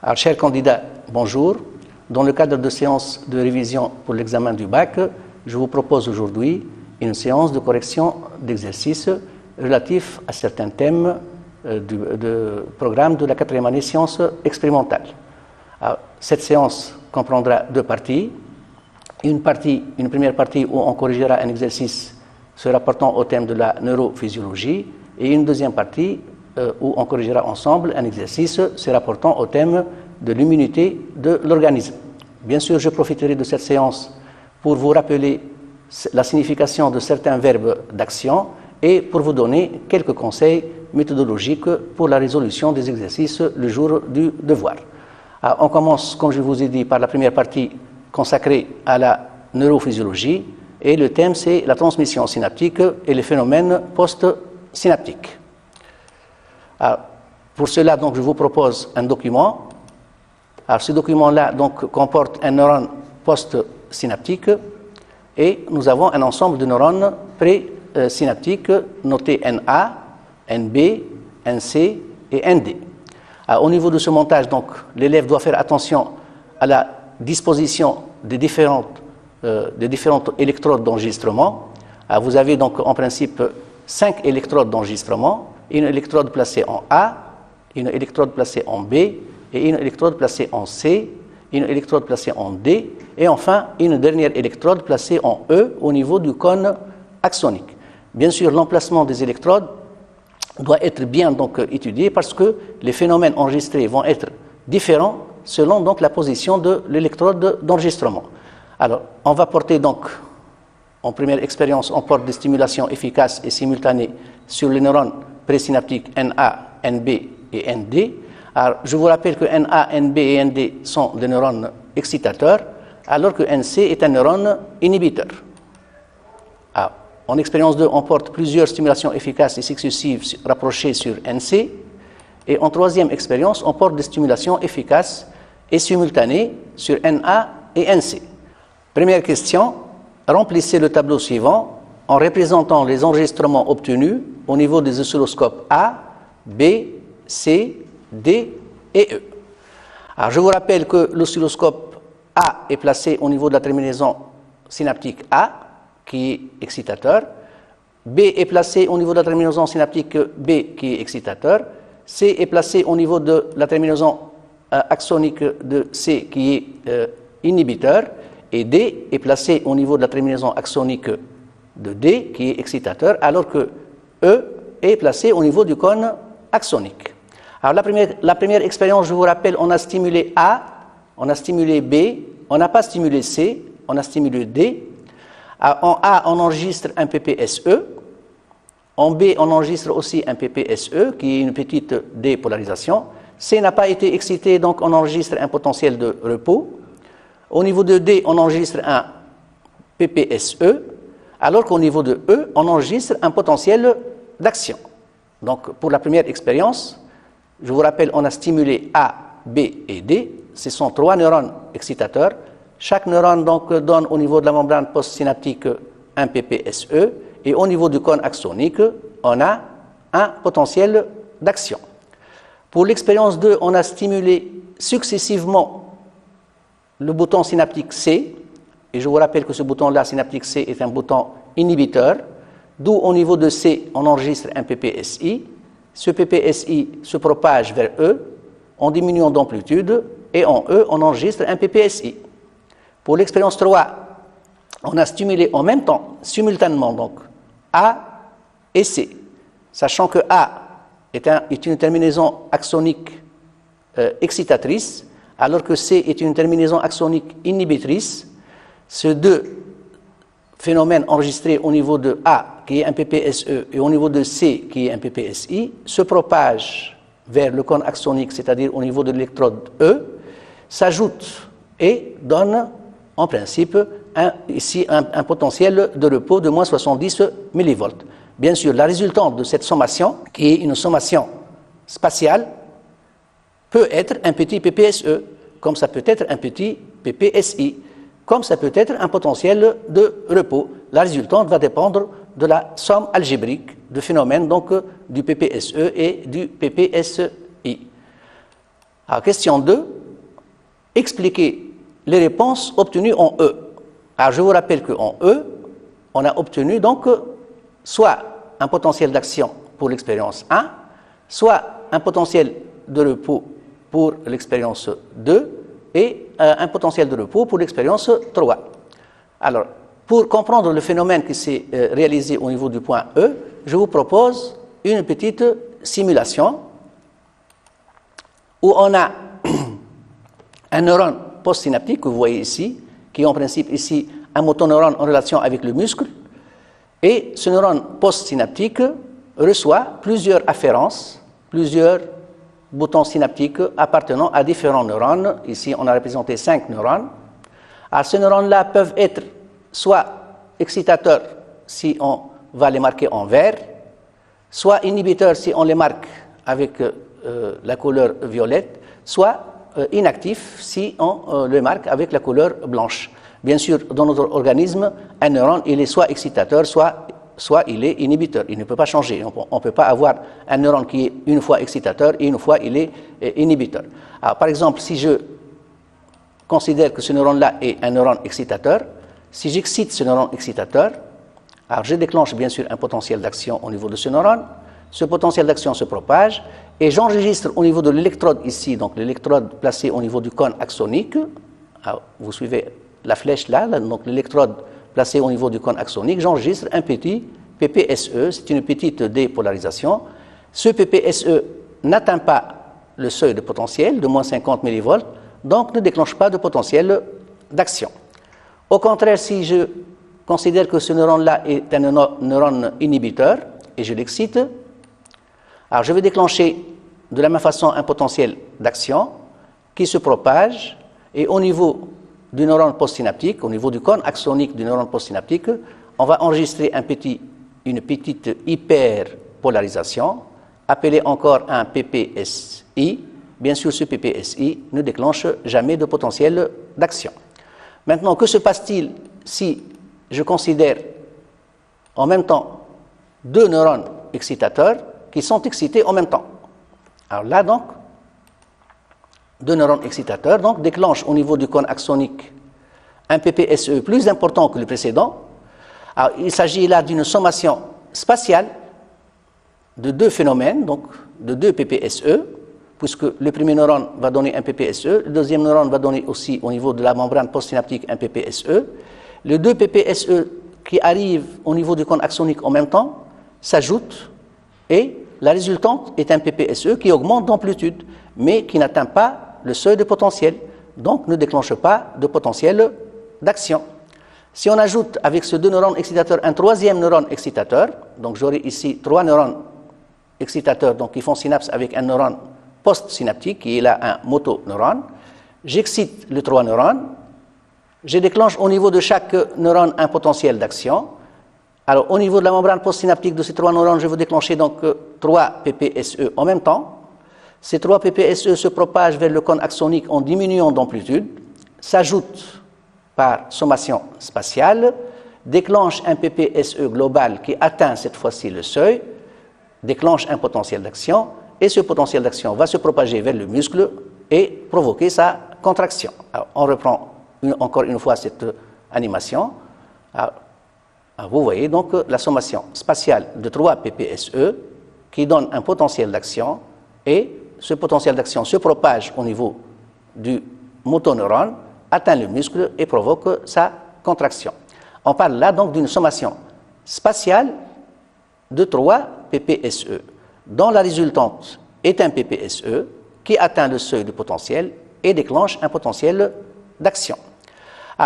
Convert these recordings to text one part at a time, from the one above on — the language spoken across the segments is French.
Alors, chers candidats, bonjour. Dans le cadre de séances de révision pour l'examen du bac, je vous propose aujourd'hui une séance de correction d'exercices relatifs à certains thèmes du programme de la 4e année sciences expérimentales. Alors, cette séance comprendra deux parties. Une première partie où on corrigera un exercice se rapportant au thème de la neurophysiologie et une deuxième partie où on corrigera ensemble un exercice se rapportant au thème de l'immunité de l'organisme. Bien sûr, je profiterai de cette séance pour vous rappeler la signification de certains verbes d'action et pour vous donner quelques conseils méthodologiques pour la résolution des exercices le jour du devoir. Alors, on commence, comme je vous ai dit, par la première partie consacrée à la neurophysiologie et le thème c'est la transmission synaptique et les phénomènes post-synaptiques. Alors, pour cela, donc, je vous propose un document. Alors, ce document-là donc, comporte un neurone post-synaptique et nous avons un ensemble de neurones pré-synaptiques notés NA, NB, NC et ND. Alors, au niveau de ce montage, donc, l'élève doit faire attention à la disposition des différentes électrodes d'enregistrement. Vous avez donc en principe 5 électrodes d'enregistrement, une électrode placée en A, une électrode placée en B, et une électrode placée en C, une électrode placée en D, et enfin une dernière électrode placée en E au niveau du cône axonique. Bien sûr, l'emplacement des électrodes doit être bien donc étudié parce que les phénomènes enregistrés vont être différents selon donc la position de l'électrode d'enregistrement. Alors, on va porter donc, en première expérience, on porte des stimulations efficaces et simultanées sur les neurones présynaptiques NA, NB et ND. Alors, je vous rappelle que NA, NB et ND sont des neurones excitateurs, alors que NC est un neurone inhibiteur. Alors, en expérience 2, on porte plusieurs stimulations efficaces et successives rapprochées sur NC. Et en troisième expérience, on porte des stimulations efficaces et simultanées sur NA et NC. Première question, remplissez le tableau suivant en représentant les enregistrements obtenus au niveau des oscilloscopes A, B, C, D et E. Alors, je vous rappelle que l'oscilloscope A est placé au niveau de la terminaison synaptique A, qui est excitateur. B est placé au niveau de la terminaison synaptique B, qui est excitateur. C est placé au niveau de la terminaison axonique de C, qui est inhibiteur. Et D est placé au niveau de la terminaison axonique de D, qui est excitateur, alors que E est placé au niveau du cône axonique. Alors, la première expérience, je vous rappelle, on a stimulé A, on a stimulé B, on n'a pas stimulé C, on a stimulé D. En A, on enregistre un PPSE. En B, on enregistre aussi un PPSE, qui est une petite dépolarisation. C n'a pas été excité, donc on enregistre un potentiel de repos. Au niveau de D, on enregistre un PPSE, alors qu'au niveau de E, on enregistre un potentiel d'action. Donc, pour la première expérience, je vous rappelle, on a stimulé A, B et D. Ce sont 3 neurones excitateurs. Chaque neurone donc, donne au niveau de la membrane postsynaptique un PPSE, et au niveau du cône axonique, on a un potentiel d'action. Pour l'expérience 2, on a stimulé successivement le bouton synaptique C, et je vous rappelle que ce bouton-là, synaptique C, est un bouton inhibiteur, d'où au niveau de C, on enregistre un PPSI. Ce PPSI se propage vers E en diminuant d'amplitude, et en E, on enregistre un PPSI. Pour l'expérience 3, on a stimulé en même temps, simultanément, donc, A et C, sachant que A est une terminaison axonique excitatrice, alors que C est une terminaison axonique inhibitrice. Ces deux phénomènes enregistrés au niveau de A, qui est un PPSE, et au niveau de C, qui est un PPSI, se propagent vers le cône axonique, c'est-à-dire au niveau de l'électrode E, s'ajoutent et donnent en principe ici un potentiel de repos de moins 70 millivolts. Bien sûr, la résultante de cette sommation, qui est une sommation spatiale, peut être un petit PPSE, comme ça peut être un petit PPSI, comme ça peut être un potentiel de repos. La résultante va dépendre de la somme algébrique de phénomènes donc, du PPSE et du PPSI. Alors, question 2. expliquer les réponses obtenues en E. Alors je vous rappelle qu'en E, on a obtenu donc soit un potentiel d'action pour l'expérience 1, soit un potentiel de repos pour l'expérience 2 et un potentiel de repos pour l'expérience 3. Alors, pour comprendre le phénomène qui s'est réalisé au niveau du point E, je vous propose une petite simulation où on a un neurone postsynaptique que vous voyez ici, qui est en principe ici un motoneurone en relation avec le muscle, et ce neurone postsynaptique reçoit plusieurs afférences, plusieurs boutons synaptiques appartenant à différents neurones. Ici, on a représenté 5 neurones. Alors, ces neurones-là peuvent être soit excitateurs si on va les marquer en vert, soit inhibiteurs si on les marque avec la couleur violette, soit inactifs si on les marque avec la couleur blanche. Bien sûr, dans notre organisme, un neurone, il est soit excitateur, soit il est inhibiteur. Il ne peut pas changer. On ne peut pas avoir un neurone qui est une fois excitateur et une fois il est inhibiteur. Alors, par exemple, si je considère que ce neurone-là est un neurone excitateur, si j'excite ce neurone excitateur, alors je déclenche bien sûr un potentiel d'action au niveau de ce neurone. Ce potentiel d'action se propage et j'enregistre au niveau de l'électrode ici, donc l'électrode placée au niveau du cône axonique. Alors, vous suivez la flèche là, donc l'électrode placée au niveau du cône axonique, j'enregistre un petit PPSE, c'est une petite dépolarisation. Ce PPSE n'atteint pas le seuil de potentiel de moins 50 mV, donc ne déclenche pas de potentiel d'action. Au contraire, si je considère que ce neurone-là est un neurone inhibiteur et je l'excite, alors je vais déclencher de la même façon un potentiel d'action qui se propage et au niveau du neurone postsynaptique, au niveau du cône axonique du neurone postsynaptique, on va enregistrer une petite hyperpolarisation, appelée encore un PPSI. Bien sûr, ce PPSI ne déclenche jamais de potentiel d'action. Maintenant, que se passe-t-il si je considère en même temps 2 neurones excitateurs qui sont excités en même temps? Alors là, donc, 2 neurones excitateurs donc, déclenchent au niveau du cône axonique un PPSE plus important que le précédent. Alors, il s'agit là d'une sommation spatiale de 2 phénomènes, donc de 2 PPSE, puisque le premier neurone va donner un PPSE, le deuxième neurone va donner aussi au niveau de la membrane postsynaptique un PPSE. Les 2 PPSE qui arrivent au niveau du cône axonique en même temps s'ajoutent et la résultante est un PPSE qui augmente d'amplitude, mais qui n'atteint pas le seuil de potentiel, donc ne déclenche pas de potentiel d'action. Si on ajoute avec ces 2 neurones excitateurs un troisième neurone excitateur, donc j'aurai ici 3 neurones excitateurs donc qui font synapse avec un neurone postsynaptique qui est là un motoneurone, j'excite les 3 neurones, je déclenche au niveau de chaque neurone un potentiel d'action. Alors au niveau de la membrane postsynaptique de ces 3 neurones, je vais déclencher donc 3 PPSE en même temps. Ces 3 PPSE se propagent vers le cône axonique en diminuant d'amplitude, s'ajoutent par sommation spatiale, déclenchent un PPSE global qui atteint cette fois-ci le seuil, déclenche un potentiel d'action, et ce potentiel d'action va se propager vers le muscle et provoquer sa contraction. Alors, on reprend encore une fois cette animation. Alors, vous voyez donc la sommation spatiale de 3 PPSE qui donne un potentiel d'action et ce potentiel d'action se propage au niveau du motoneurone, atteint le muscle et provoque sa contraction. On parle là donc d'une sommation spatiale de 3 PPSE, dont la résultante est un PPSE qui atteint le seuil de potentiel et déclenche un potentiel d'action.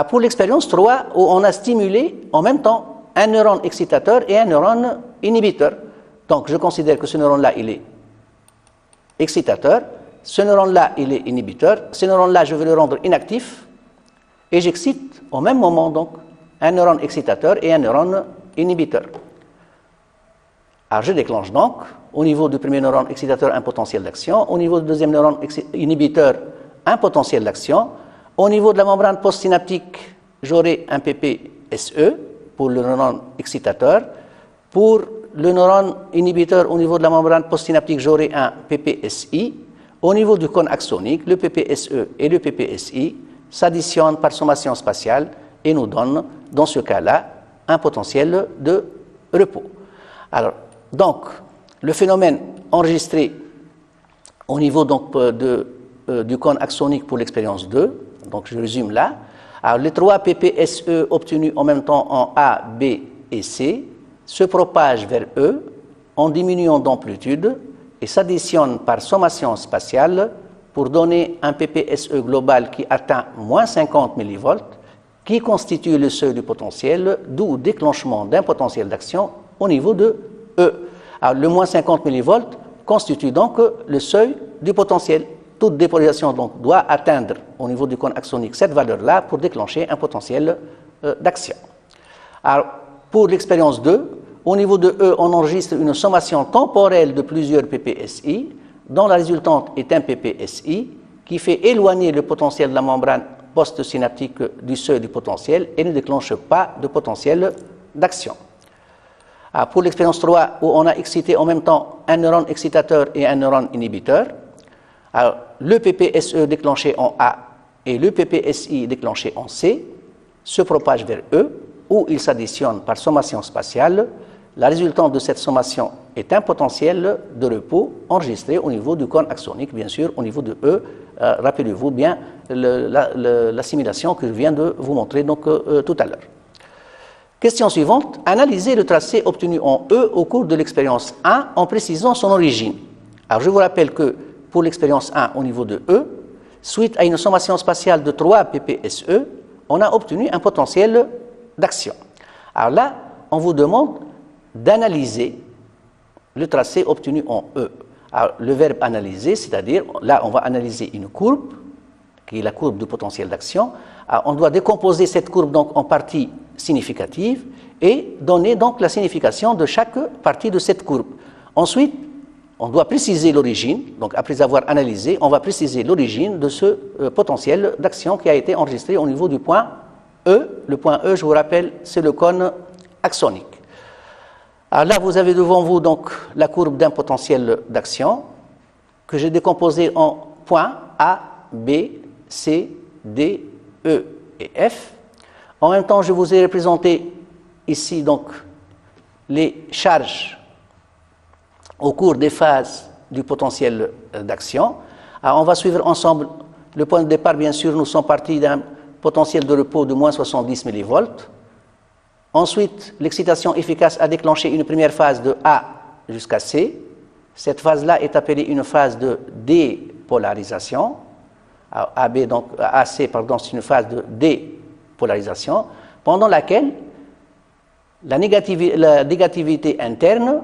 Pour l'expérience 3, où on a stimulé en même temps un neurone excitateur et un neurone inhibiteur. Donc je considère que ce neurone-là, il est excitateur, ce neurone-là, il est inhibiteur, ce neurone-là, je vais le rendre inactif, et j'excite au même moment donc un neurone excitateur et un neurone inhibiteur. Alors je déclenche donc au niveau du premier neurone excitateur un potentiel d'action, au niveau du deuxième neurone inhibiteur un potentiel d'action, au niveau de la membrane postsynaptique j'aurai un PPSE pour le neurone excitateur, pour le neurone inhibiteur au niveau de la membrane postsynaptique j'aurai un PPSI, Au niveau du cône axonique, le PPSE et le PPSI s'additionnent par sommation spatiale et nous donnent, dans ce cas-là, un potentiel de repos. Alors, donc, le phénomène enregistré au niveau donc, du cône axonique pour l'expérience 2, donc je résume là. Alors, les 3 PPSE obtenus en même temps en A, B et C se propagent vers E en diminuant d'amplitude et s'additionnent par sommation spatiale pour donner un PPSE global qui atteint moins 50 mV, qui constitue le seuil du potentiel, d'où déclenchement d'un potentiel d'action au niveau de E. Alors, le moins 50 mV constitue donc le seuil du potentiel. Toute dépolarisation donc, doit atteindre au niveau du cône axonique cette valeur-là pour déclencher un potentiel d'action. Alors, pour l'expérience 2, au niveau de E, on enregistre une sommation temporelle de plusieurs PPSI, dont la résultante est un PPSI qui fait éloigner le potentiel de la membrane post-synaptique du seuil du potentiel et ne déclenche pas de potentiel d'action. Pour l'expérience 3, où on a excité en même temps un neurone excitateur et un neurone inhibiteur, alors, le PPSE déclenché en A et le PPSI déclenché en C se propagent vers E, où ils s'additionnent par sommation spatiale. La résultante de cette sommation est un potentiel de repos enregistré au niveau du cône axonique, bien sûr, au niveau de E. Rappelez-vous bien la simulation que je viens de vous montrer donc, tout à l'heure. Question suivante. Analysez le tracé obtenu en E au cours de l'expérience 1 en précisant son origine. Alors, je vous rappelle que pour l'expérience 1 au niveau de E, suite à une sommation spatiale de 3 PPSE, on a obtenu un potentiel d'action. Alors là, on vous demande d'analyser le tracé obtenu en E. Alors, le verbe analyser, c'est-à-dire, là, on va analyser une courbe, qui est la courbe du potentiel d'action. On doit décomposer cette courbe donc, en parties significatives et donner donc la signification de chaque partie de cette courbe. Ensuite, on doit préciser l'origine, donc après avoir analysé, on va préciser l'origine de ce potentiel d'action qui a été enregistré au niveau du point E. Le point E, je vous rappelle, c'est le cône axonique. Alors là, vous avez devant vous donc la courbe d'un potentiel d'action que j'ai décomposé en points A, B, C, D, E et F. En même temps, je vous ai représenté ici donc les charges au cours des phases du potentiel d'action. Alors, on va suivre ensemble le point de départ. Bien sûr, nous sommes partis d'un potentiel de repos de moins 70 mV. Ensuite, l'excitation efficace a déclenché une première phase de A jusqu'à C. Cette phase-là est appelée une phase de dépolarisation. Alors, AC, c'est une phase de dépolarisation, pendant laquelle la négativité interne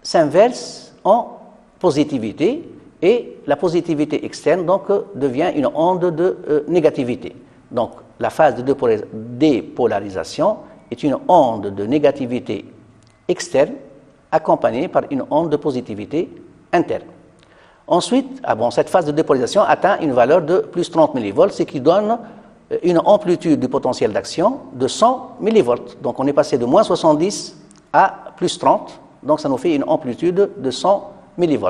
s'inverse en positivité et la positivité externe donc devient une onde de négativité. Donc la phase de dépolarisation est une onde de négativité externe accompagnée par une onde de positivité interne. Ensuite, cette phase de dépolarisation atteint une valeur de plus 30 mV, ce qui donne une amplitude du potentiel d'action de 100 mV. Donc on est passé de moins 70 à plus 30. Donc, ça nous fait une amplitude de 100 mV,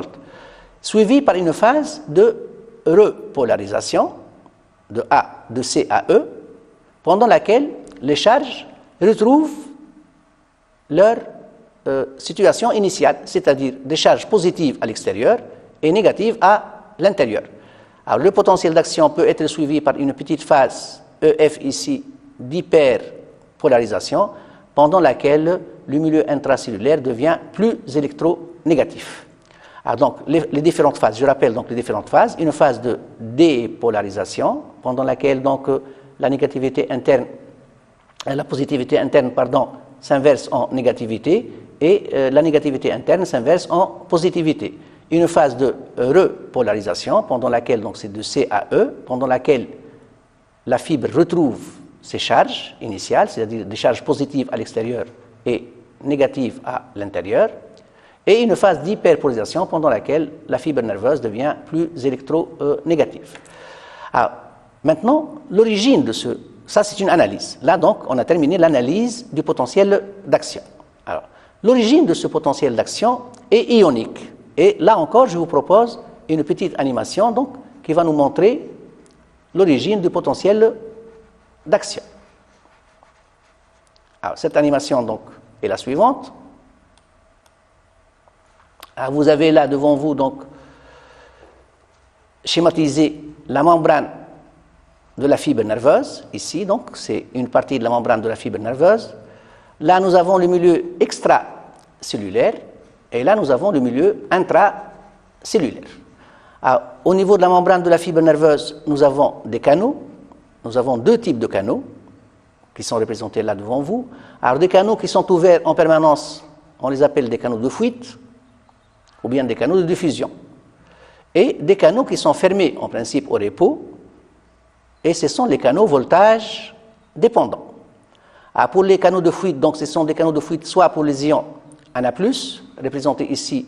suivie par une phase de repolarisation de C à E, pendant laquelle les charges retrouvent leur situation initiale, c'est-à-dire des charges positives à l'extérieur et négatives à l'intérieur. Alors, le potentiel d'action peut être suivi par une petite phase EF ici d'hyperpolarisation, pendant laquelle le milieu intracellulaire devient plus électronégatif. Alors donc, les différentes phases, je rappelle donc les différentes phases, une phase de dépolarisation, pendant laquelle donc la négativité interne, la positivité interne, s'inverse en négativité, et la négativité interne s'inverse en positivité. Une phase de repolarisation, pendant laquelle, donc c'est de C à E, pendant laquelle la fibre retrouve ses charges initiales, c'est-à-dire des charges positives à l'extérieur et négatives à l'intérieur, et une phase d'hyperpolarisation pendant laquelle la fibre nerveuse devient plus électronégative. Alors, maintenant, l'origine de ça c'est une analyse. Là donc, on a terminé l'analyse du potentiel d'action. Alors, l'origine de ce potentiel d'action est ionique. Et là encore, je vous propose une petite animation donc, qui va nous montrer l'origine du potentiel d'action. Alors, cette animation donc, est la suivante. Alors, vous avez là devant vous donc, schématisé la membrane de la fibre nerveuse, ici, donc c'est une partie de la membrane de la fibre nerveuse. Là, nous avons le milieu extracellulaire et là, nous avons le milieu intracellulaire. Alors, au niveau de la membrane de la fibre nerveuse, nous avons des canaux. Nous avons deux types de canaux qui sont représentés là devant vous. Alors, des canaux qui sont ouverts en permanence, on les appelle des canaux de fuite ou bien des canaux de diffusion. Et des canaux qui sont fermés en principe au repos, et ce sont les canaux voltage dépendants. Alors pour les canaux de fuite, donc ce sont des canaux de fuite soit pour les ions Na+, représentés ici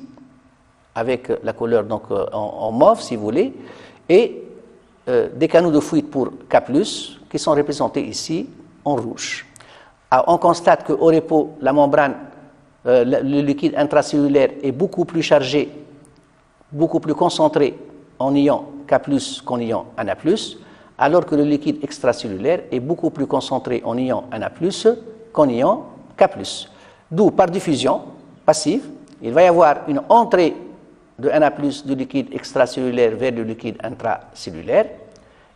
avec la couleur donc, en mauve si vous voulez, et des canaux de fuite pour K+, qui sont représentés ici en rouge. Alors on constate qu'au repos, la membrane, le liquide intracellulaire est beaucoup plus chargé, beaucoup plus concentré en ion K+, qu'en ion Na+, alors que le liquide extracellulaire est beaucoup plus concentré en ion Na+, qu'en ion K+. D'où, par diffusion passive, il va y avoir une entrée de Na+, du liquide extracellulaire vers le liquide intracellulaire,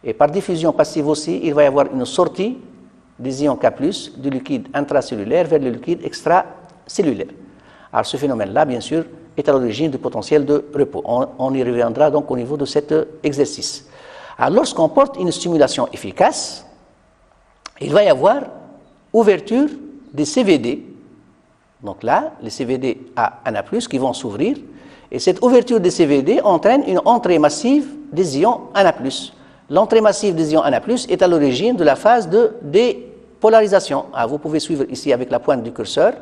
et par diffusion passive aussi, il va y avoir une sortie des ions K+, du liquide intracellulaire vers le liquide extracellulaire. Alors ce phénomène-là, bien sûr, est à l'origine du potentiel de repos. On y reviendra donc au niveau de cet exercice. Alors lorsqu'on porte une stimulation efficace, il va y avoir ouverture des CVD. Donc là, les CVD à Na+, qui vont s'ouvrir, et cette ouverture des CVD entraîne une entrée massive des ions Na+. L'entrée massive des ions Na+, est à l'origine de la phase de dépolarisation. Alors, vous pouvez suivre ici avec la pointe du curseur.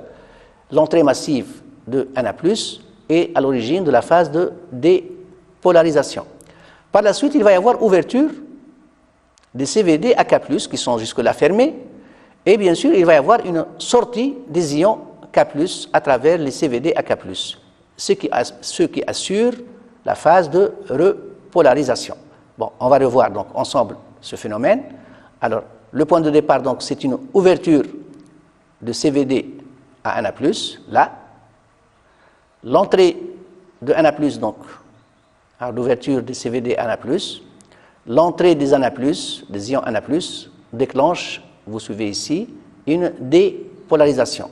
L'entrée massive de Na+, est à l'origine de la phase de dépolarisation. Par la suite, il va y avoir ouverture des CVD à K+, qui sont jusque-là fermés, et bien sûr, il va y avoir une sortie des ions K+, à travers les CVD à K+, ce qui assure la phase de repolarisation. Bon, on va revoir donc ensemble ce phénomène. Alors, le point de départ, donc, c'est une ouverture de CVD à Na+, là. L'entrée de Na+, donc, à l'ouverture des CVD à Na+, l'entrée des Na+, des ions Na+, déclenche, vous suivez ici, une dépolarisation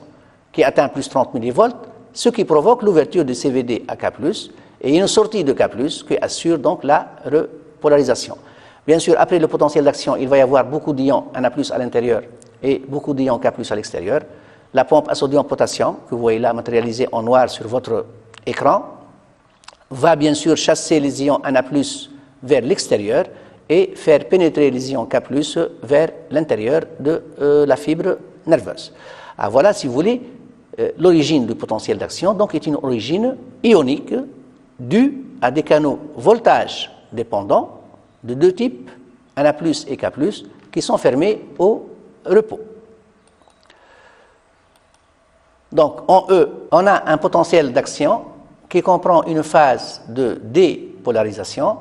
qui atteint plus 30 mV, ce qui provoque l'ouverture des CVD à K+, et une sortie de K+, qui assure donc la repolarisation. Bien sûr, après le potentiel d'action, il va y avoir beaucoup d'ions Na+ à l'intérieur et beaucoup d'ions K+ à l'extérieur. La pompe à sodium-potassium, que vous voyez là matérialisée en noir sur votre écran, va bien sûr chasser les ions Na+ vers l'extérieur et faire pénétrer les ions K+ vers l'intérieur de la fibre nerveuse. Alors voilà, si vous voulez, l'origine du potentiel d'action donc est une origine ionique due à des canaux voltage dépendants de deux types, Na+ et K+, qui sont fermés au repos. Donc, en E, on a un potentiel d'action qui comprend une phase de dépolarisation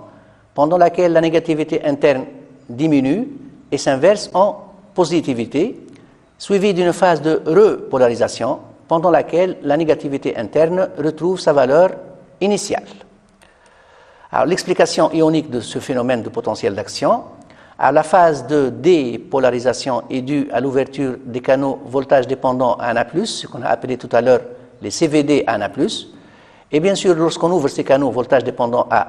pendant laquelle la négativité interne diminue et s'inverse en positivité, suivie d'une phase de repolarisation pendant laquelle la négativité interne retrouve sa valeur initiale. Alors, l'explication ionique de ce phénomène de potentiel d'action, à la phase de dépolarisation est due à l'ouverture des canaux voltage dépendants à Na+, ce qu'on a appelé tout à l'heure les CVD à Na+. Et bien sûr, lorsqu'on ouvre ces canaux voltage dépendants à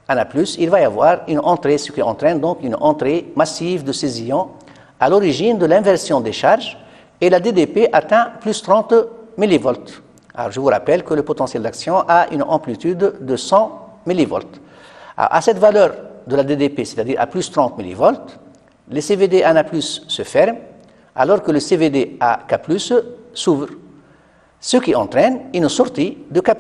Na+, il va y avoir une entrée, ce qui entraîne donc une entrée massive de ces ions à l'origine de l'inversion des charges, et la DDP atteint plus 30 mV. Alors, je vous rappelle que le potentiel d'action a une amplitude de 100 mV. Alors, à cette valeur de la DDP, c'est-à-dire à plus 30 mV, les CVD à Na+ se ferment, alors que le CVD à K+ s'ouvre, ce qui entraîne une sortie de K+.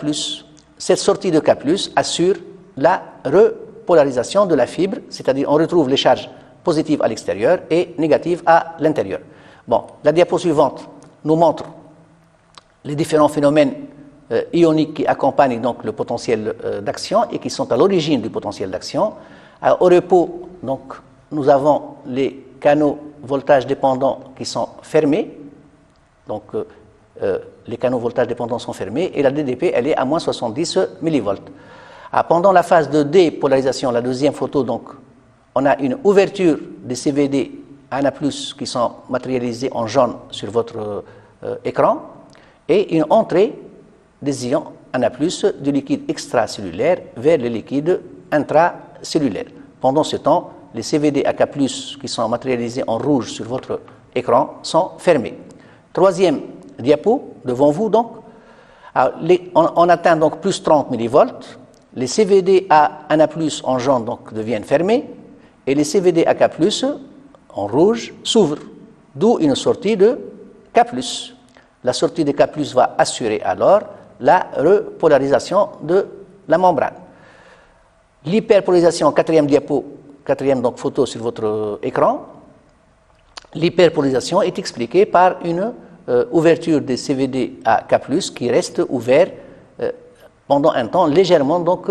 Cette sortie de K+ assure la repolarisation de la fibre, c'est-à-dire on retrouve les charges positives à l'extérieur et négatives à l'intérieur. Bon, la diapo suivante nous montre les différents phénomènes ioniques qui accompagnent donc le potentiel d'action et qui sont à l'origine du potentiel d'action. Au repos, donc, nous avons les canaux voltage dépendants qui sont fermés. Donc, les canaux voltage dépendants sont fermés et la DDP, elle est à moins 70 millivolts. Pendant la phase de dépolarisation, la deuxième photo, donc, on a une ouverture des CVD ANA+, qui sont matérialisés en jaune sur votre écran, et une entrée des ions ANA+, du liquide extracellulaire vers le liquide intracellulaire. Pendant ce temps, les CVD AK+, qui sont matérialisés en rouge sur votre écran, sont fermés. Troisième diapo, devant vous donc, on atteint donc plus 30 millivolts, les CVD ANA+, en jaune donc, deviennent fermés, et les CVD AK+, en rouge, s'ouvrent, d'où une sortie de K+. La sortie de K+, va assurer alors la repolarisation de la membrane. L'hyperpolarisation, quatrième diapo, quatrième donc, photo sur votre écran, l'hyperpolarisation est expliquée par une ouverture des CVD à K+, qui reste ouvert pendant un temps légèrement donc,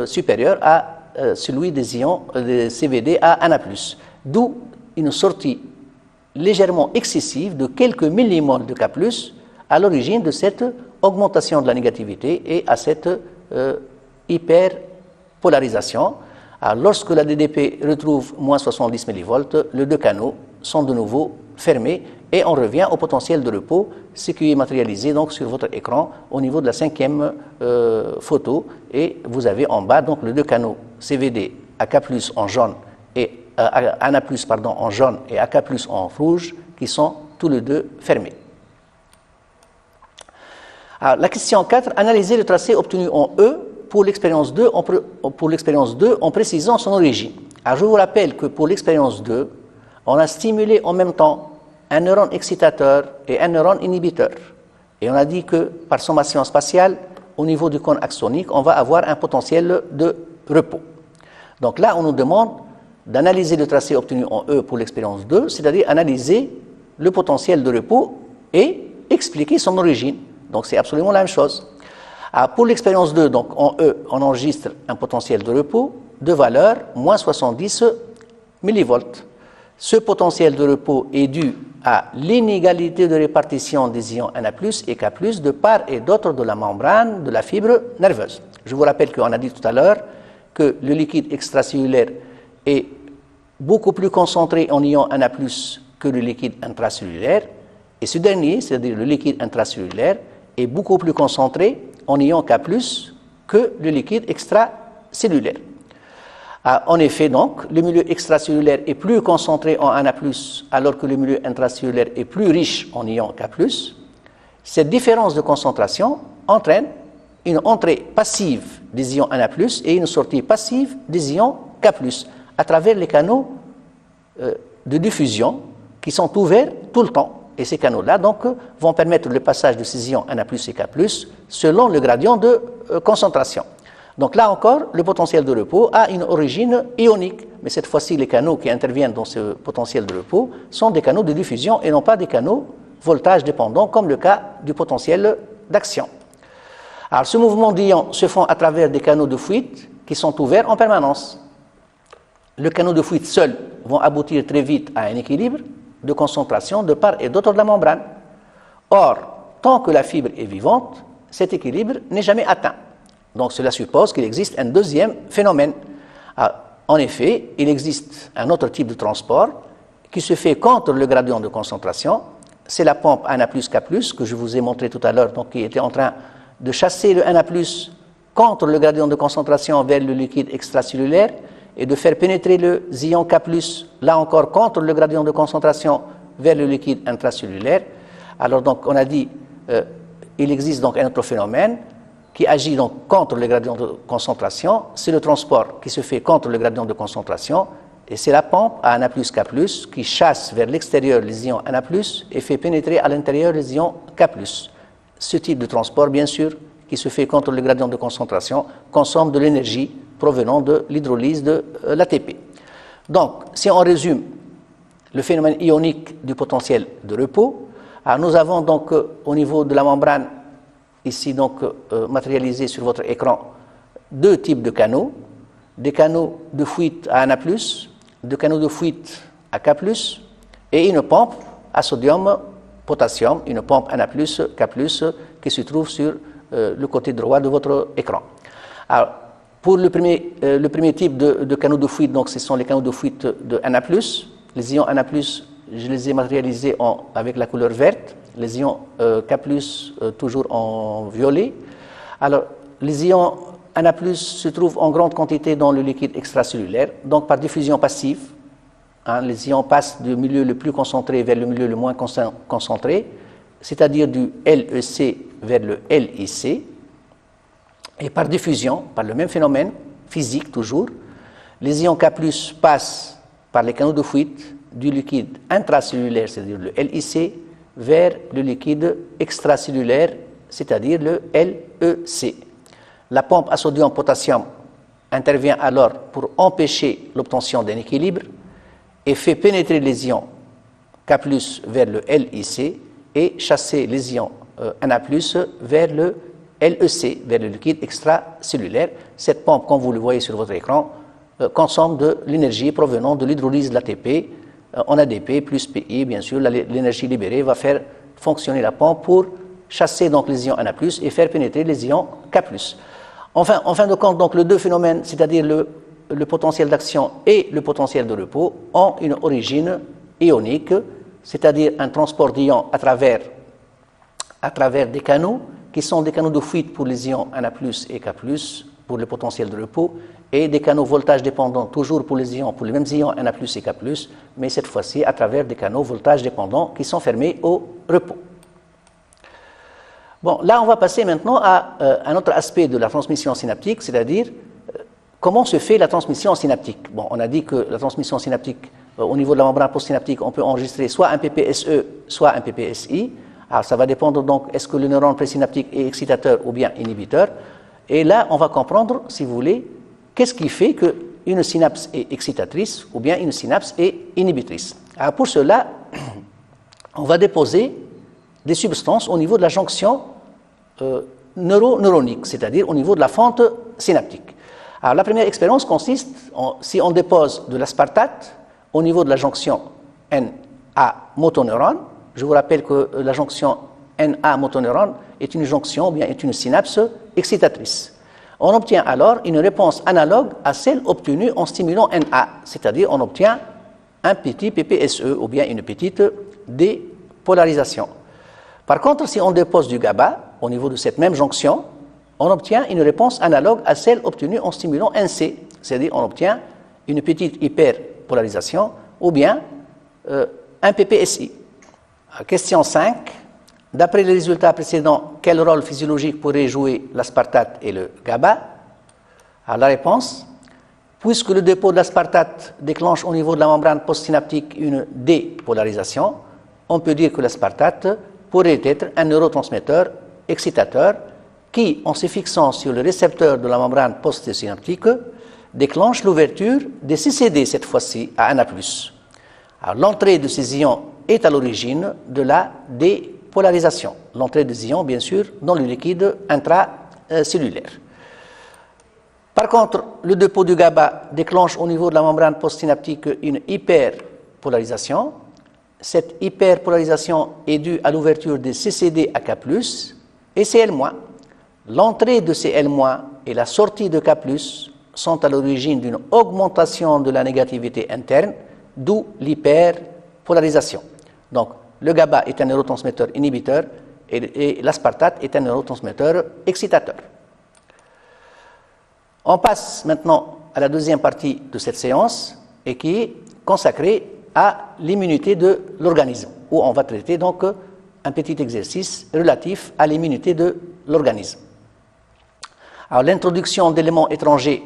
supérieur à celui des ions des CVD à ANA+, d'où une sortie légèrement excessive de quelques millimoles de K+, à l'origine de cette augmentation de la négativité et à cette hyperpolarisation. Alors, lorsque la DDP retrouve moins 70 millivolts, les deux canaux sont de nouveau fermés et on revient au potentiel de repos, ce qui est matérialisé donc sur votre écran au niveau de la cinquième photo. Et vous avez en bas donc les deux canaux CVD AK+ en jaune et ANA+, pardon, en jaune et AK+ en rouge qui sont tous les deux fermés. Alors, la question 4, analyser le tracé obtenu en E pour l'expérience 2 en précisant son origine. Alors, je vous rappelle que pour l'expérience 2, on a stimulé en même temps un neurone excitateur et un neurone inhibiteur. Et on a dit que par sommation spatiale, au niveau du cône axonique, on va avoir un potentiel de repos. Donc là, on nous demande d'analyser le tracé obtenu en E pour l'expérience 2, c'est-à-dire analyser le potentiel de repos et expliquer son origine. Donc c'est absolument la même chose. Alors, pour l'expérience 2, donc en E, on enregistre un potentiel de repos de valeur moins 70 millivolts. Ce potentiel de repos est dû à l'inégalité de répartition des ions Na+, et K+, de part et d'autre de la membrane de la fibre nerveuse. Je vous rappelle qu'on a dit tout à l'heure que le liquide extracellulaire est beaucoup plus concentré en ions Na+, que le liquide intracellulaire, et ce dernier, c'est-à-dire le liquide intracellulaire, est beaucoup plus concentré en ions K+, que le liquide extracellulaire. En effet, donc, le milieu extracellulaire est plus concentré en Na+, alors que le milieu intracellulaire est plus riche en ions K+. Cette différence de concentration entraîne une entrée passive des ions Na+, et une sortie passive des ions K+, à travers les canaux de diffusion qui sont ouverts tout le temps. Et ces canaux-là, donc, vont permettre le passage de ces ions Na+, et K+, selon le gradient de concentration. Donc là encore, le potentiel de repos a une origine ionique, mais cette fois-ci, les canaux qui interviennent dans ce potentiel de repos sont des canaux de diffusion et non pas des canaux voltage dépendants, comme le cas du potentiel d'action. Alors, ce mouvement d'ions se fait à travers des canaux de fuite qui sont ouverts en permanence. Les canaux de fuite seuls vont aboutir très vite à un équilibre de concentration de part et d'autre de la membrane. Or, tant que la fibre est vivante, cet équilibre n'est jamais atteint. Donc cela suppose qu'il existe un deuxième phénomène. En effet, il existe un autre type de transport qui se fait contre le gradient de concentration. C'est la pompe Na+, K+, que je vous ai montré tout à l'heure, donc qui était en train de chasser le Na+, contre le gradient de concentration vers le liquide extracellulaire et de faire pénétrer le ion K+, là encore contre le gradient de concentration vers le liquide intracellulaire. Alors donc on a dit, il existe donc un autre phénomène qui agit donc contre le gradient de concentration, c'est le transport qui se fait contre le gradient de concentration, et c'est la pompe à Na+, K+, qui chasse vers l'extérieur les ions Na+, et fait pénétrer à l'intérieur les ions K+. Ce type de transport, bien sûr, qui se fait contre le gradient de concentration, consomme de l'énergie provenant de l'hydrolyse de l'ATP. Donc, si on résume le phénomène ionique du potentiel de repos, alors nous avons donc au niveau de la membrane ici donc matérialisé sur votre écran deux types de canaux, des canaux de fuite à Na+, des canaux de fuite à K+, et une pompe à sodium-potassium, une pompe Na+, K+, qui se trouve sur le côté droit de votre écran. Alors, pour le premier type de canaux de fuite, donc ce sont les canaux de fuite de Na+, les ions Na+, je les ai matérialisés avec la couleur verte, les ions K+, toujours en violet. Alors, les ions Na+, se trouvent en grande quantité dans le liquide extracellulaire, donc par diffusion passive. Les ions passent du milieu le plus concentré vers le milieu le moins concentré, c'est-à-dire du LEC vers le LIC. Et par diffusion, par le même phénomène physique toujours, les ions K+, passent par les canaux de fuite du liquide intracellulaire, c'est-à-dire le LIC, vers le liquide extracellulaire, c'est-à-dire le LEC. La pompe à sodium-potassium intervient alors pour empêcher l'obtention d'un équilibre et fait pénétrer les ions K+ vers le LIC et chasser les ions Na+ vers le LEC, vers le liquide extracellulaire. Cette pompe, comme vous le voyez sur votre écran, consomme de l'énergie provenant de l'hydrolyse de l'ATP en ADP plus PI, bien sûr. L'énergie libérée va faire fonctionner la pompe pour chasser donc les ions Na+ et faire pénétrer les ions K+. Enfin, en fin de compte, donc, les deux phénomènes, c'est-à-dire le potentiel d'action et le potentiel de repos, ont une origine ionique, c'est-à-dire un transport d'ions à travers des canaux qui sont des canaux de fuite pour les ions Na+ et K+, pour le potentiel de repos, et des canaux voltage dépendants, toujours pour les mêmes ions Na+ et K+, mais cette fois-ci à travers des canaux voltage dépendants qui sont fermés au repos. Bon, là, on va passer maintenant à un autre aspect de la transmission synaptique, c'est-à-dire comment se fait la transmission synaptique. Bon, on a dit que la transmission synaptique, au niveau de la membrane postsynaptique, on peut enregistrer soit un PPSE, soit un PPSI. Alors, ça va dépendre donc, est-ce que le neurone présynaptique est excitateur ou bien inhibiteur. Et là, on va comprendre, si vous voulez, qu'est-ce qui fait qu'une synapse est excitatrice ou bien une synapse est inhibitrice. Alors, pour cela, on va déposer des substances au niveau de la jonction neuronique, c'est-à-dire au niveau de la fente synaptique. Alors, la première expérience consiste, si on dépose de l'aspartate au niveau de la jonction Na motoneurone, je vous rappelle que la jonction Na motoneurone est une jonction, ou bien est une synapse excitatrice. On obtient alors une réponse analogue à celle obtenue en stimulant Na, c'est-à-dire on obtient un petit PPSE ou bien une petite dépolarisation. Par contre, si on dépose du GABA au niveau de cette même jonction, on obtient une réponse analogue à celle obtenue en stimulant NC, c'est-à-dire on obtient une petite hyperpolarisation ou bien un PPSI. Question 5. D'après les résultats précédents, quel rôle physiologique pourrait jouer l'aspartate et le GABA? Alors, la réponse, puisque le dépôt de l'aspartate déclenche au niveau de la membrane postsynaptique une dépolarisation, on peut dire que l'aspartate pourrait être un neurotransmetteur excitateur qui, en se fixant sur le récepteur de la membrane postsynaptique, déclenche l'ouverture des CCD, cette fois-ci à Na+. Alors, l'entrée de ces ions est à l'origine de la dépolarisation. L'entrée des ions, bien sûr, dans le liquide intracellulaire. Par contre, le dépôt du GABA déclenche au niveau de la membrane postsynaptique une hyperpolarisation. Cette hyperpolarisation est due à l'ouverture des CCD à K+, et Cl-. L'entrée de Cl- et la sortie de K+, sont à l'origine d'une augmentation de la négativité interne, d'où l'hyperpolarisation. Donc, le GABA est un neurotransmetteur inhibiteur et l'aspartate est un neurotransmetteur excitateur. On passe maintenant à la deuxième partie de cette séance et qui est consacrée à l'immunité de l'organisme, où on va traiter donc un petit exercice relatif à l'immunité de l'organisme. Alors, l'introduction d'éléments étrangers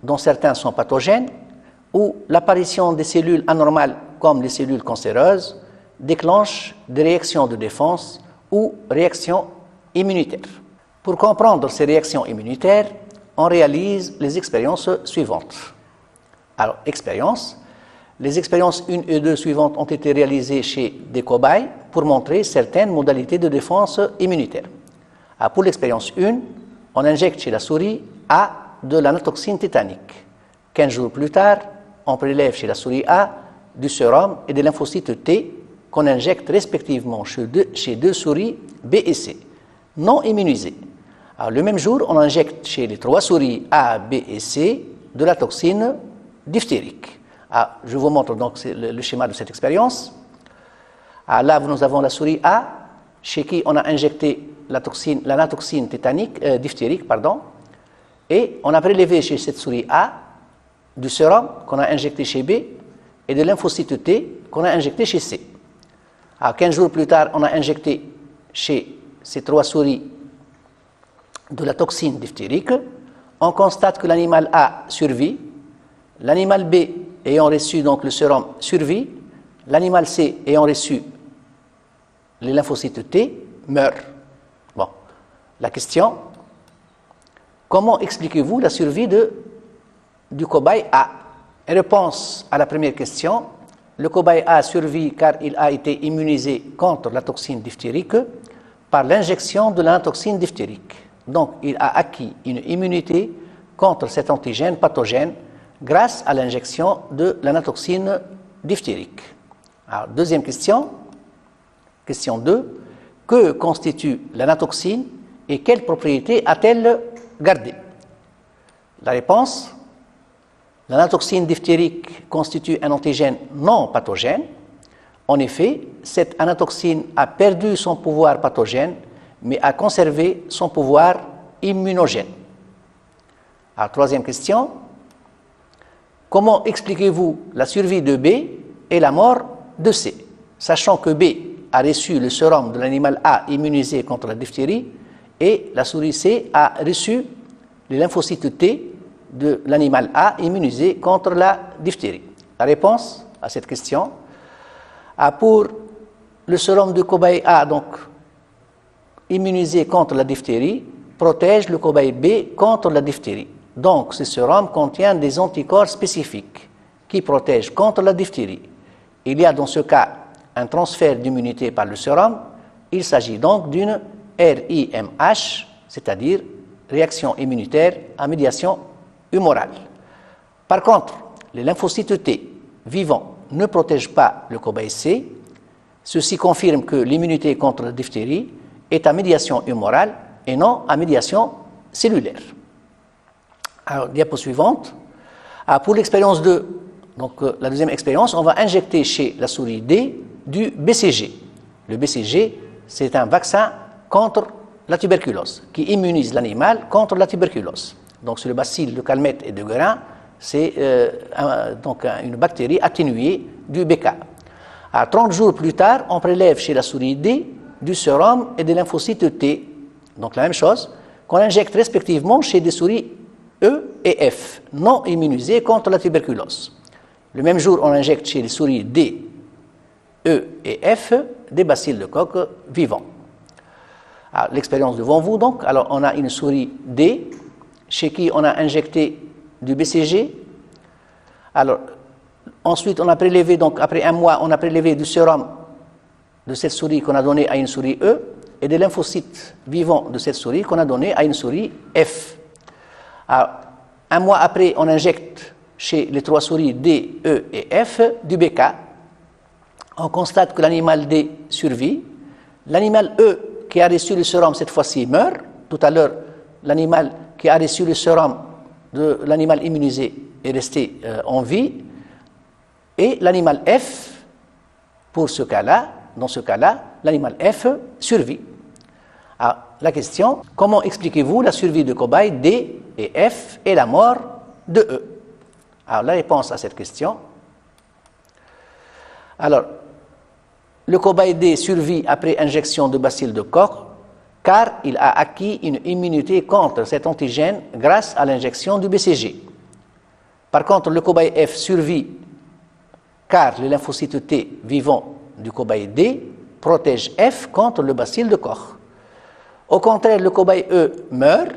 dont certains sont pathogènes ou l'apparition des cellules anormales comme les cellules cancéreuses déclenche des réactions de défense ou réactions immunitaires. Pour comprendre ces réactions immunitaires, on réalise les expériences suivantes. Alors, les expériences 1 et 2 suivantes ont été réalisées chez des cobayes pour montrer certaines modalités de défense immunitaire. Pour l'expérience 1, on injecte chez la souris A de la natoxine tétanique. 15 jours plus tard, on prélève chez la souris A du sérum et des lymphocytes T qu'on injecte respectivement chez deux souris B et C, non immunisées. Alors, le même jour, on injecte chez les 3 souris A, B et C de la toxine diphtérique. Je vous montre donc le schéma de cette expérience. Là, nous avons la souris A, chez qui on a injecté la natoxine diphtérique, et on a prélevé chez cette souris A du sérum qu'on a injecté chez B et de lymphocytes T qu'on a injecté chez C. 15 jours plus tard, on a injecté chez ces 3 souris de la toxine diphtérique. On constate que l'animal A survit, l'animal B ayant reçu donc le sérum survit, l'animal C ayant reçu les lymphocytes T meurt. Bon, la question, comment expliquez-vous la survie du cobaye A? Réponse à la première question, le cobaye A survit car il a été immunisé contre la toxine diphtérique par l'injection de la toxine diphtérique. Donc, il a acquis une immunité contre cet antigène pathogène grâce à l'injection de la natoxine diphtérique. Alors, deuxième question, question 2. Que constitue la natoxine et quelles propriétés a-t-elle gardées? La réponse, la natoxine diphtérique constitue un antigène non pathogène. En effet, cette anatoxine a perdu son pouvoir pathogène, mais a conservé son pouvoir immunogène. Alors, troisième question, comment expliquez-vous la survie de B et la mort de C, sachant que B a reçu le sérum de l'animal A immunisé contre la diphtérie et la souris C a reçu les lymphocytes T de l'animal A immunisé contre la diphtérie? La réponse à cette question, pour le sérum de cobaye A, donc immunisé contre la diphtérie, protège le cobaye B contre la diphtérie. Donc, ce sérum contient des anticorps spécifiques qui protègent contre la diphtérie. Il y a dans ce cas un transfert d'immunité par le sérum. Il s'agit donc d'une RIMH, c'est-à-dire réaction immunitaire à médiation humorale. Par contre, les lymphocytes T vivants ne protègent pas le cobaye C. Ceci confirme que l'immunité contre la diphtérie est à médiation humorale et non à médiation cellulaire. Alors, diapo suivante. Pour l'expérience 2, donc la deuxième expérience, on va injecter chez la souris D du BCG. Le BCG, c'est un vaccin contre la tuberculose, qui immunise l'animal contre la tuberculose. Donc, c'est le bacille de Calmette et de Guerin, c'est donc une bactérie atténuée du BK. 30 jours plus tard, on prélève chez la souris D du sérum et des lymphocytes T, donc la même chose, qu'on injecte respectivement chez des souris E et F, non immunisées contre la tuberculose. Le même jour, on injecte chez les souris D, E et F des bacilles de coque vivants. L'expérience devant vous, donc, alors on a une souris D, chez qui on a injecté du BCG. Alors, ensuite, on a prélevé, donc après un mois, on a prélevé du sérum de cette souris qu'on a donné à une souris E et des lymphocytes vivants de cette souris qu'on a donné à une souris F. Alors, un mois après, on injecte chez les 3 souris D, E et F du BK. On constate que l'animal D survit. L'animal E qui a reçu le sérum cette fois-ci meurt. Tout à l'heure, l'animal qui a reçu le sérum de l'animal immunisé est resté en vie. Et l'animal F, pour ce cas-là, dans ce cas-là, l'animal F survit. Alors, la question, comment expliquez-vous la survie de cobayes D et F et la mort de E? Alors, la réponse à cette question. Alors, le cobaye D survit après injection de bacille de Koch car il a acquis une immunité contre cet antigène grâce à l'injection du BCG. Par contre, le cobaye F survit car les lymphocytes T vivants du cobaye D protègent F contre le bacille de Koch. Au contraire, le cobaye E meurt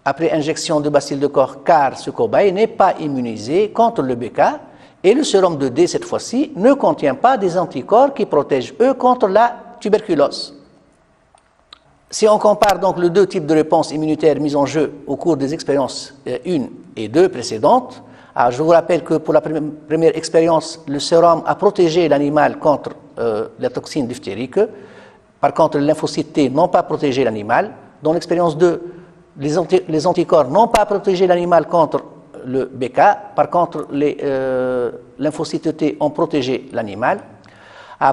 après injection de bacille de Koch car ce cobaye n'est pas immunisé contre le BK et le sérum de D cette fois-ci ne contient pas des anticorps qui protègent E contre la tuberculose. Si on compare donc les deux types de réponses immunitaires mises en jeu au cours des expériences 1 et 2 précédentes, alors je vous rappelle que pour la première expérience, le sérum a protégé l'animal contre la toxine diphtérique. Par contre, les lymphocytes T n'ont pas protégé l'animal. Dans l'expérience 2, les anticorps n'ont pas protégé l'animal contre le BK. Par contre, les lymphocytes T ont protégé l'animal.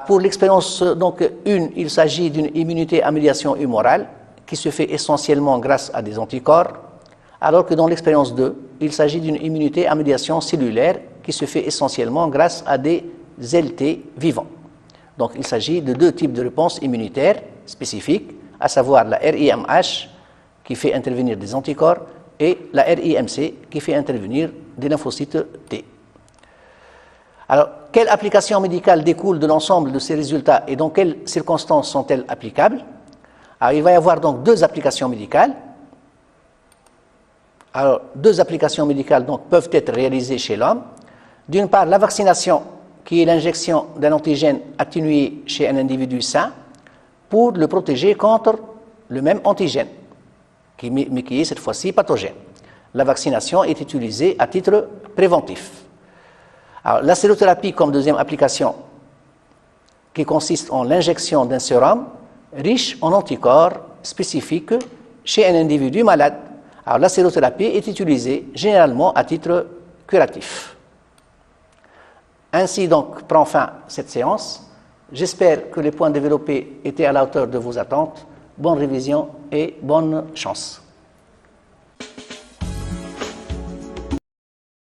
Pour l'expérience donc 1, il s'agit d'une immunité à médiation humorale qui se fait essentiellement grâce à des anticorps, alors que dans l'expérience 2, il s'agit d'une immunité à médiation cellulaire qui se fait essentiellement grâce à des LT vivants. Donc il s'agit de deux types de réponses immunitaires spécifiques, à savoir la RIMH qui fait intervenir des anticorps et la RIMC qui fait intervenir des lymphocytes T. Alors, quelle application médicale découle de l'ensemble de ces résultats et dans quelles circonstances sont-elles applicables? Alors, il va y avoir donc deux applications médicales. Alors, deux applications médicales donc, peuvent être réalisées chez l'homme. D'une part, la vaccination, qui est l'injection d'un antigène atténué chez un individu sain pour le protéger contre le même antigène, mais qui est cette fois-ci pathogène. La vaccination est utilisée à titre préventif. Alors, la sérothérapie comme deuxième application, qui consiste en l'injection d'un sérum riche en anticorps spécifiques chez un individu malade. Alors, la sérothérapie est utilisée généralement à titre curatif. Ainsi donc prend fin cette séance. J'espère que les points développés étaient à la hauteur de vos attentes. Bonne révision et bonne chance.